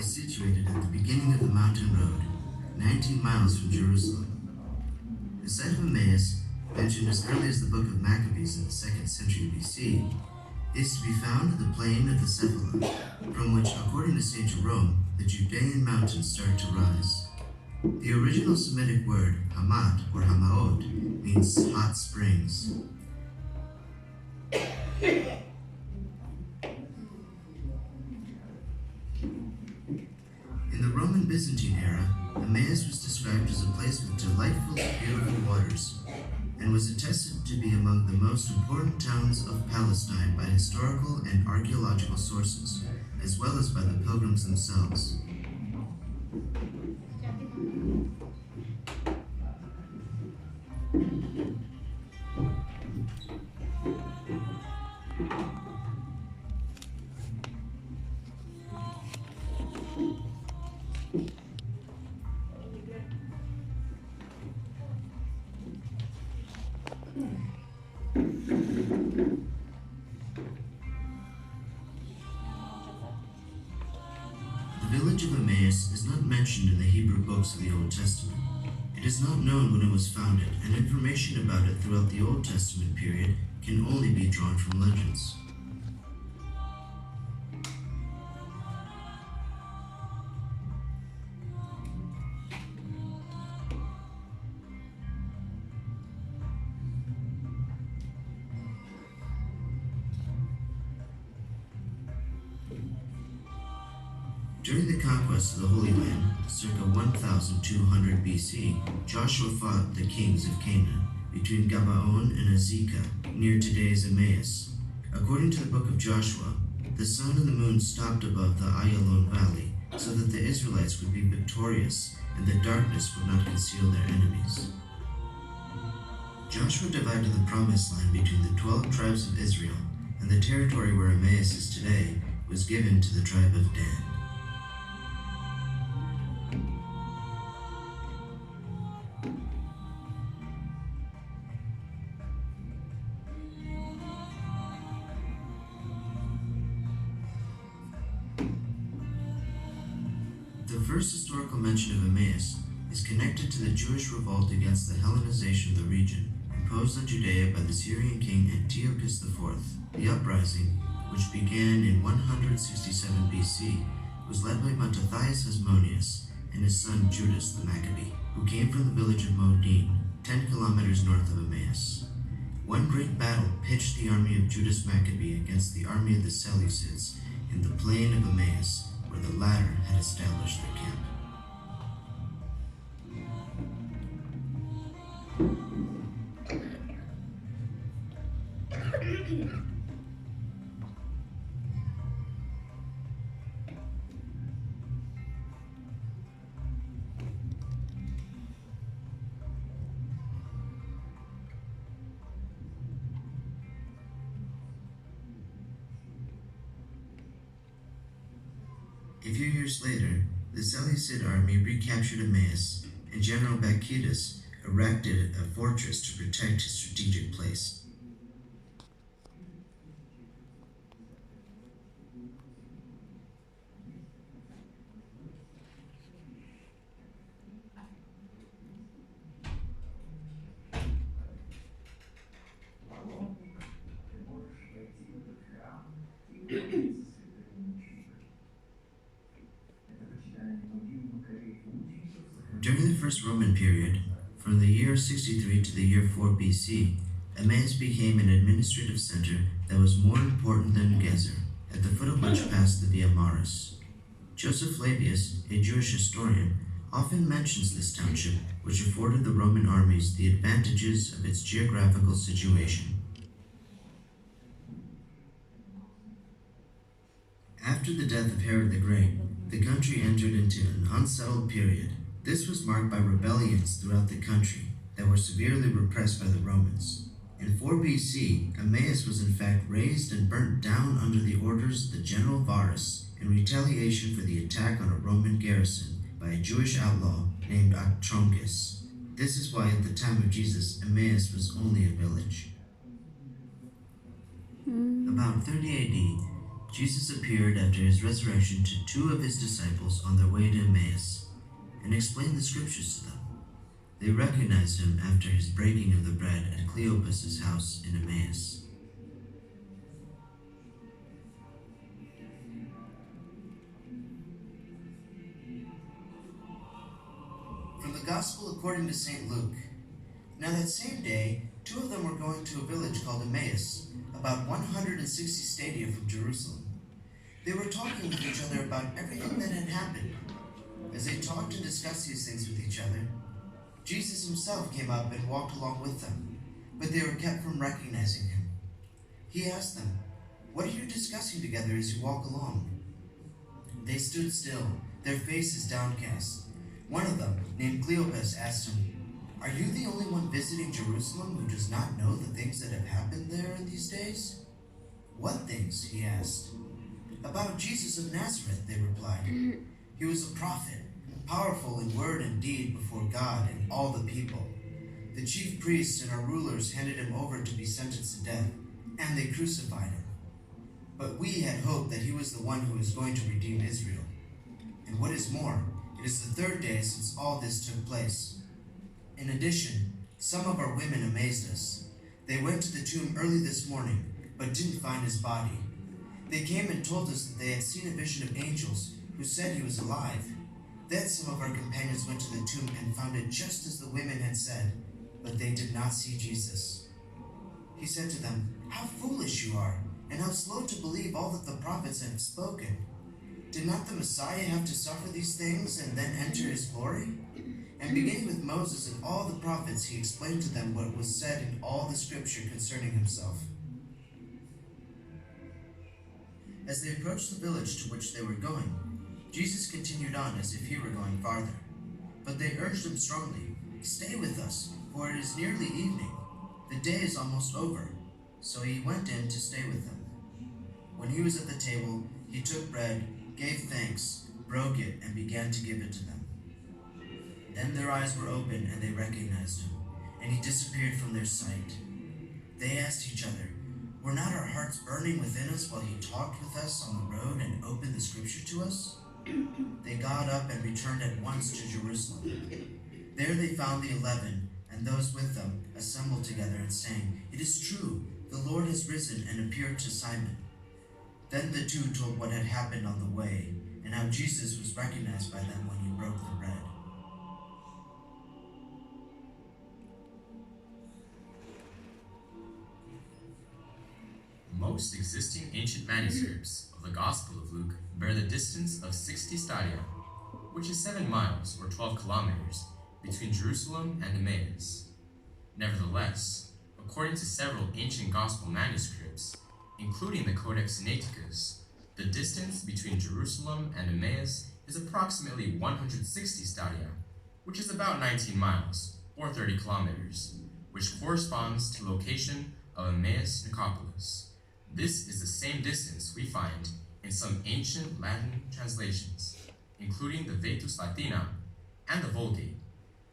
is situated at the beginning of the mountain road, 19 miles from Jerusalem. The site of Emmaus, mentioned as early as the book of Maccabees in the 2nd century BC, is to be found in the plain of the Cephala, from which, according to St. Jerome, the Judean mountains start to rise. The original Semitic word Hamat or Hamaot means hot springs. In the Roman Byzantine era, Emmaus was described as a place with delightful, beautiful waters, and was attested to be among the most important towns of Palestine by historical and archaeological sources, as well as by the pilgrims themselves. The village of Emmaus is not mentioned in the Hebrew books of the Old Testament. It is not known when it was founded, and information about it throughout the Old Testament period can only be drawn from legends. During the conquest of the Holy Land, circa 1200 BC, Joshua fought the kings of Canaan between Gabaon and Azekah, near today's Emmaus. According to the book of Joshua, the sun and the moon stopped above the Ayalon valley, so that the Israelites would be victorious and the darkness would not conceal their enemies. Joshua divided the promised land between the 12 tribes of Israel, and the territory where Emmaus is today was given to the tribe of Dan. The first historical mention of Emmaus is connected to the Jewish revolt against the Hellenization of the region, imposed on Judea by the Syrian king Antiochus IV. The uprising, which began in 167 BC, was led by Mattathias Hasmoneus and his son Judas the Maccabee, who came from the village of Modin, 10 kilometers north of Emmaus. One great battle pitched the army of Judas Maccabee against the army of the Seleucids in the plain of Emmaus, where the latter had established their camp. A few years later, the Seleucid army recaptured Emmaus, and General Bacchides erected a fortress to protect his strategic place. During the First Roman period, from the year 63 to the year 4 BC, Emmaus became an administrative center that was more important than Gezer, at the foot of which passed the Via Maris. Joseph Flavius, a Jewish historian, often mentions this township, which afforded the Roman armies the advantages of its geographical situation. After the death of Herod the Great, the country entered into an unsettled period. This was marked by rebellions throughout the country that were severely repressed by the Romans. In 4 BC, Emmaus was in fact razed and burnt down under the orders of the general Varus in retaliation for the attack on a Roman garrison by a Jewish outlaw named Actronchus. This is why at the time of Jesus, Emmaus was only a village. About 30 AD, Jesus appeared after his resurrection to two of his disciples on their way to Emmaus and explained the scriptures to them. They recognized him after his breaking of the bread at Cleopas' house in Emmaus. From the Gospel according to St. Luke. Now that same day, two of them were going to a village called Emmaus, about 160 stadia from Jerusalem. They were talking with each other about everything that had happened. As they talked and discussed these things with each other, Jesus himself came up and walked along with them, but they were kept from recognizing him. He asked them, "What are you discussing together as you walk along?" They stood still, their faces downcast. One of them, named Cleopas, asked him, "Are you the only one visiting Jerusalem who does not know the things that have happened there in these days?" "What things?" he asked. "About Jesus of Nazareth," they replied. "He was a prophet, powerful in word and deed before God and all the people. The chief priests and our rulers handed him over to be sentenced to death, and they crucified him. But we had hoped that he was the one who was going to redeem Israel. And what is more, it is the third day since all this took place. In addition, some of our women amazed us. They went to the tomb early this morning, but didn't find his body. They came and told us that they had seen a vision of angels who said he was alive. Then some of our companions went to the tomb and found it just as the women had said, but they did not see Jesus." He said to them, "How foolish you are, and how slow to believe all that the prophets have spoken. Did not the Messiah have to suffer these things and then enter his glory?" And beginning with Moses and all the prophets, he explained to them what was said in all the scripture concerning himself. As they approached the village to which they were going, Jesus continued on as if he were going farther. But they urged him strongly, "Stay with us, for it is nearly evening. The day is almost over." So he went in to stay with them. When he was at the table, he took bread, gave thanks, broke it, and began to give it to them. Then their eyes were opened and they recognized him, and he disappeared from their sight. They asked each other, "Were not our hearts burning within us while he talked with us on the road and opened the scripture to us?" They got up and returned at once to Jerusalem. There they found the 11 and those with them assembled together and saying, "It is true, the Lord has risen and appeared to Simon." Then the two told what had happened on the way and how Jesus was recognized by them when he broke the bread. Most existing ancient manuscripts of the Gospel of Luke bear the distance of 60 stadia, which is 7 miles or 12 kilometers between Jerusalem and Emmaus. Nevertheless, according to several ancient Gospel manuscripts, including the Codex Sinaiticus, the distance between Jerusalem and Emmaus is approximately 160 stadia, which is about 19 miles or 30 kilometers, which corresponds to the location of Emmaus Nicopolis. This is the same distance we find in some ancient Latin translations, including the Vetus Latina and the Vulgate,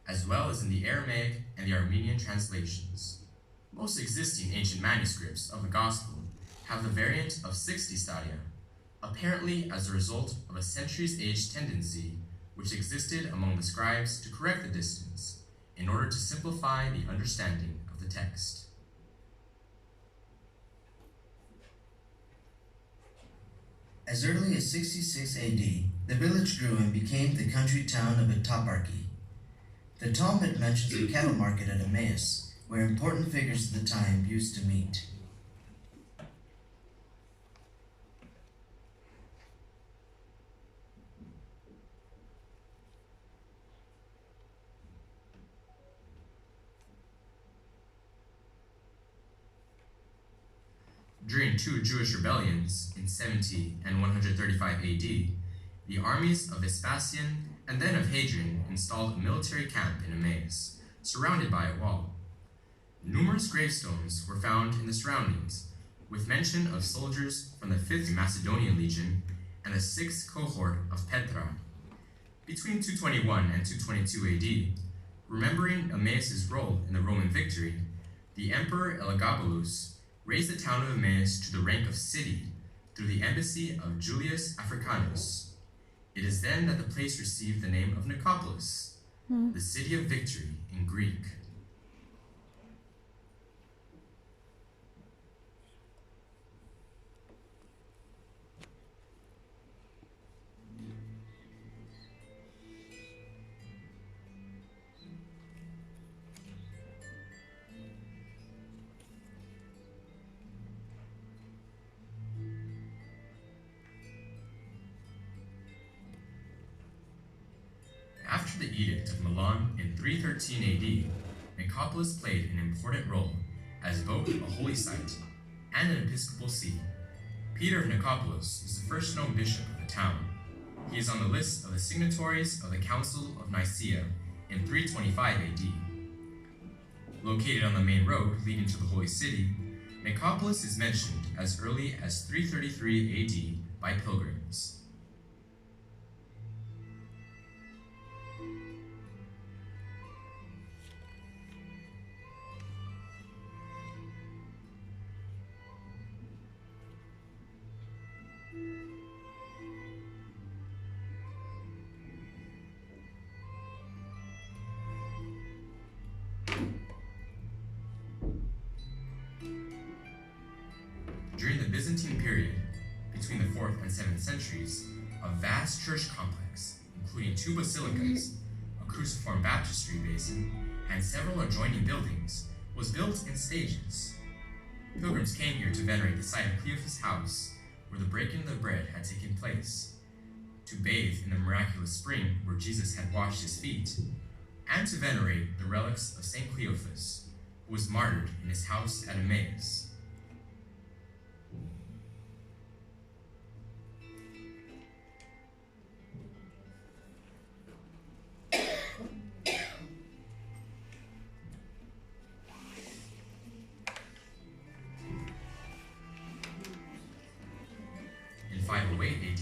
as well as in the Aramaic and the Armenian translations. Most existing ancient manuscripts of the Gospel have the variant of 60 stadia, apparently as a result of a centuries-aged tendency which existed among the scribes to correct the distance in order to simplify the understanding of the text. As early as 66 AD, the village grew and became the country town of a toparchy. The Talmud mentions a cattle market at Emmaus, where important figures of the time used to meet. During two Jewish rebellions in 70 and 135 AD, the armies of Vespasian and then of Hadrian installed a military camp in Emmaus, surrounded by a wall. Numerous gravestones were found in the surroundings, with mention of soldiers from the 5th Macedonian Legion and the 6th cohort of Petra. Between 221 and 222 AD, remembering Emmaus' role in the Roman victory, the Emperor Elagabalus raised the town of Emmaus to the rank of city through the embassy of Julius Africanus. It is then that the place received the name of Nicopolis, the city of victory in Greek. After the Edict of Milan in 313 AD, Nicopolis played an important role as both a holy site and an episcopal see. Peter of Nicopolis is the first known bishop of the town. He is on the list of the signatories of the Council of Nicaea in 325 AD. Located on the main road leading to the Holy City, Nicopolis is mentioned as early as 333 AD by pilgrims. During the Byzantine period, between the 4th and 7th centuries, a vast church complex, including 2 basilicas, a cruciform baptistry basin, and several adjoining buildings, was built in stages. Pilgrims came here to venerate the site of Cleophas' house, where the breaking of the bread had taken place, to bathe in the miraculous spring where Jesus had washed his feet, and to venerate the relics of St. Cleophas, who was martyred in his house at Emmaus. In 508 AD,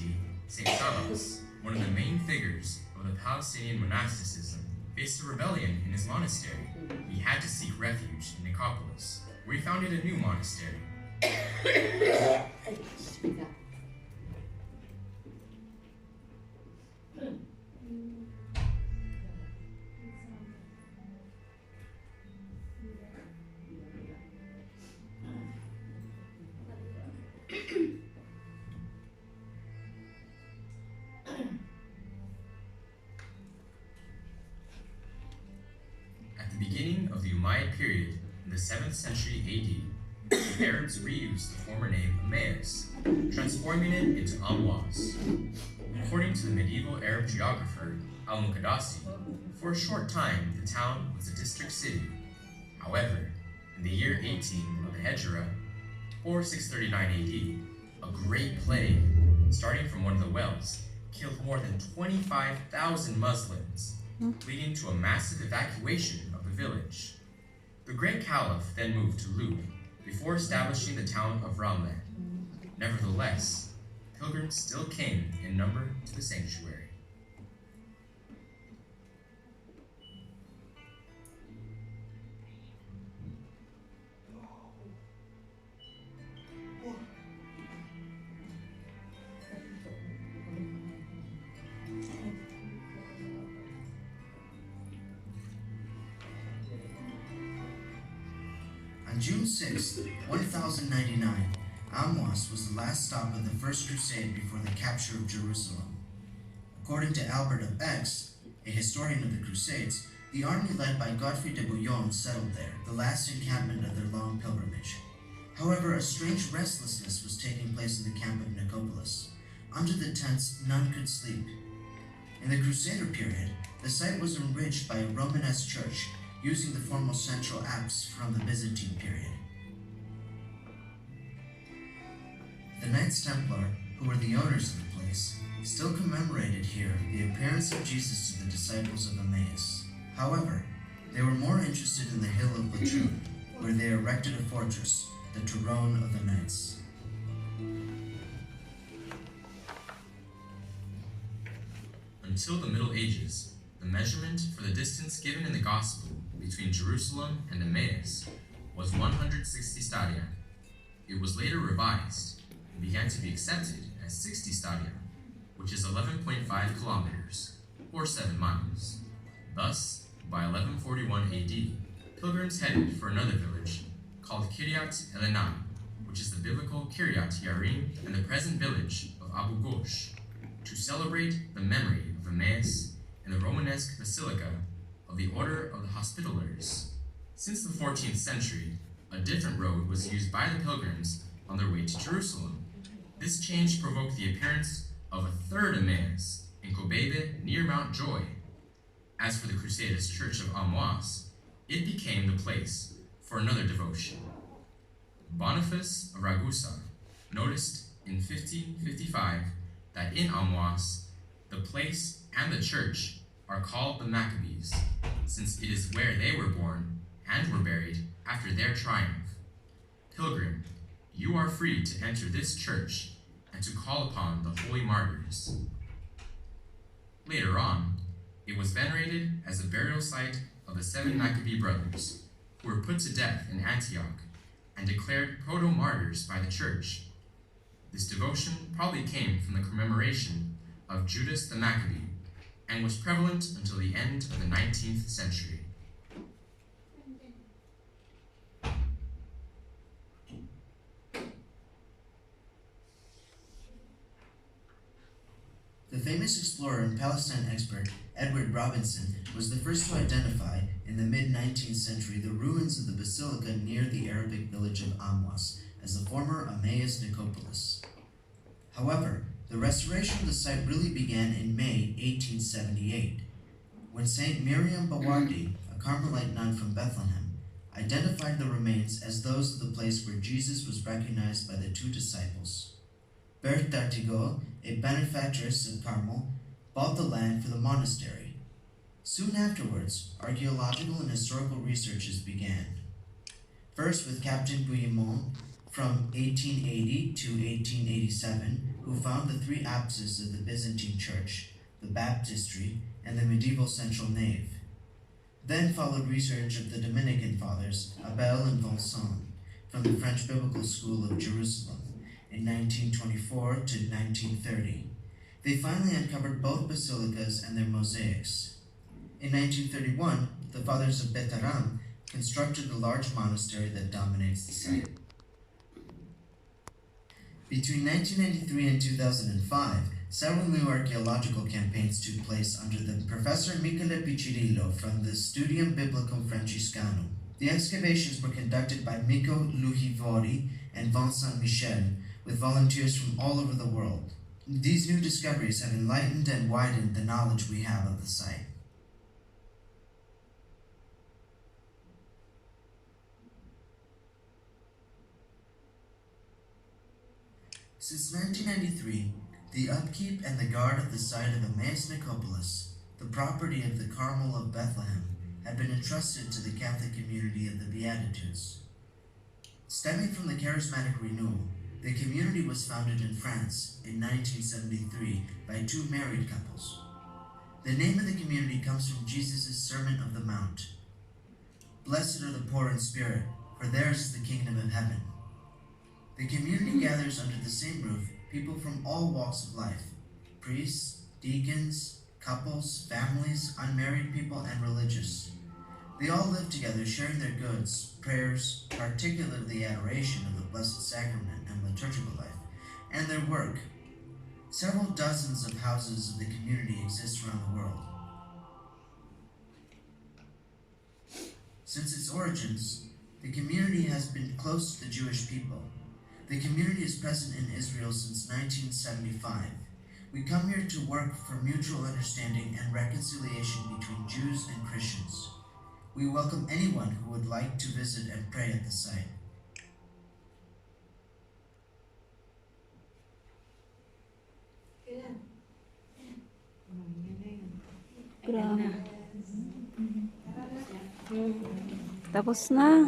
St. Charles, one of the main figures of the Palestinian monasticism, faced a rebellion in his monastery. He had to seek refuge in Nicopolis, where he founded a new monastery. At the beginning of the Umayyad period, in the 7th century AD, the Arabs reused the former name Emmaus, transforming it into Emmaus. According to the medieval Arab geographer Al-Muqaddasi, for a short time the town was a district city. However, in the year 18 of the Hejra, or 639 AD, a great plague, starting from one of the wells, killed more than 25,000 Muslims, leading to a massive evacuation of the village. The great caliph then moved to Lub, before establishing the town of Ramleh. Nevertheless, pilgrims still came in number to the sanctuary. On June 6, 1099, Emmaus was the last stop of the First Crusade before the capture of Jerusalem. According to Albert of Aix, a historian of the Crusades, the army led by Godfrey de Bouillon settled there, the last encampment of their long pilgrimage. However, a strange restlessness was taking place in the camp of Nicopolis. Under the tents, none could sleep. In the Crusader period, the site was enriched by a Romanesque church, using the formal central apse from the Byzantine period. The Knights Templar, who were the owners of the place, still commemorated here the appearance of Jesus to the disciples of Emmaus. However, they were more interested in the hill of Latrun, where they erected a fortress, the Turon of the Knights. Until the Middle Ages, the measurement for the distance given in the Gospel between Jerusalem and Emmaus was 160 stadia. It was later revised, and began to be accepted as 60 stadia, which is 11.5 kilometers, or 7 miles. Thus, by 1141 AD, pilgrims headed for another village called Kiryat Elena, which is the biblical Kiryat Yarim and the present village of Abu Ghosh, to celebrate the memory of Emmaus in the Romanesque Basilica of the Order of the Hospitallers. Since the 14th century, a different road was used by the pilgrims on their way to Jerusalem. This change provoked the appearance of a third Emmaus in Kobebe near Mount Joy. As for the Crusaders' Church of Emmaus, it became the place for another devotion. Boniface of Ragusa noticed in 1555 that in Emmaus, the place and the church are called the Maccabees, since it is where they were born and were buried after their triumph. Pilgrim, you are free to enter this church and to call upon the holy martyrs. Later on, it was venerated as a burial site of the 7 Maccabee brothers, who were put to death in Antioch and declared proto-martyrs by the church. This devotion probably came from the commemoration of Judas the Maccabee and was prevalent until the end of the 19th century. The famous explorer and Palestine expert Edward Robinson was the first to identify, in the mid-19th century, the ruins of the basilica near the Arabic village of Emmaus as the former Emmaus Nicopolis. However, the restoration of the site really began in May 1878, when St. Miriam Bawardi, a Carmelite nun from Bethlehem, identified the remains as those of the place where Jesus was recognized by the 2 disciples. Berthe d'Artigot, a benefactress of Carmel, bought the land for the monastery. Soon afterwards, archaeological and historical researches began. First with Captain Guillemot from 1880 to 1887, who found the 3 apses of the Byzantine Church, the baptistry, and the medieval central nave. Then followed research of the Dominican fathers, Abel and Vincent, from the French Biblical School of Jerusalem, in 1924 to 1930. They finally uncovered both basilicas and their mosaics. In 1931, the fathers of Betaram constructed the large monastery that dominates the site. Between 1993 and 2005, several new archaeological campaigns took place under the Professor Michele Piccirillo from the Studium Biblicum Franciscanum. The excavations were conducted by Mikko Luhivori and Vincent Michel, with volunteers from all over the world. These new discoveries have enlightened and widened the knowledge we have of the site. Since 1993, the upkeep and the guard of the site of Emmaus Nicopolis, the property of the Carmel of Bethlehem, had been entrusted to the Catholic community of the Beatitudes. Stemming from the charismatic renewal, the community was founded in France in 1973 by 2 married couples. The name of the community comes from Jesus' Sermon of the Mount. Blessed are the poor in spirit, for theirs is the kingdom of heaven. The community gathers under the same roof people from all walks of life: priests, deacons, couples, families, unmarried people, and religious. They all live together, sharing their goods, prayers, particularly adoration of the Blessed Sacrament and liturgical life, and their work. Several dozens of houses of the community exist around the world. Since its origins, the community has been close to the Jewish people. The community is present in Israel since 1975. We come here to work for mutual understanding and reconciliation between Jews and Christians. We welcome anyone who would like to visit and pray at the site. Tapos na.